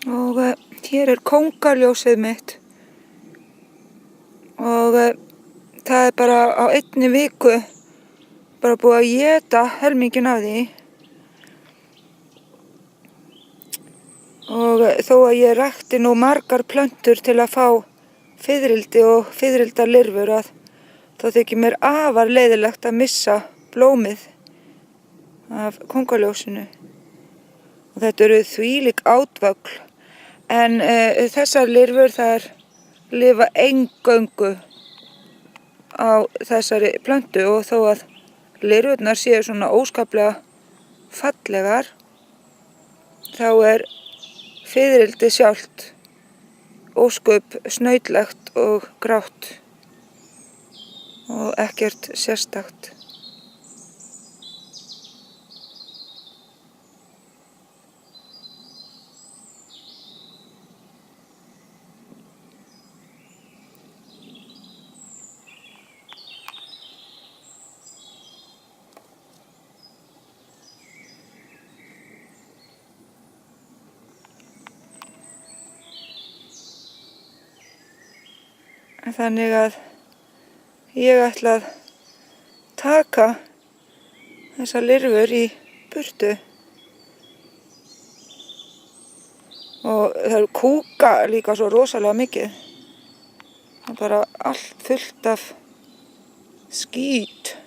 og hér kóngaljósið mitt og það bara á einni viku bara búið að éta helminginn af því og þó að ég rækti nú margar plöntur til að fá fiðrildi og fiðrildarlirfur þá þykir mér afar leiðilegt að missa blómið af kóngaljósinu og þetta eru þvílík átvögl en þessar lirfur þær lifa eingöngu á þessari plöntu og þó að lirfurnar séu svona óskaplega fallegar þá fiðrildi sjálft ósköp snautlegt og grátt og ekkert sérstakt. Þannig að ég ætla að taka þessar lirfur í burtu og það kúka líka svo rosalega mikið. Það bara allt fullt af skít.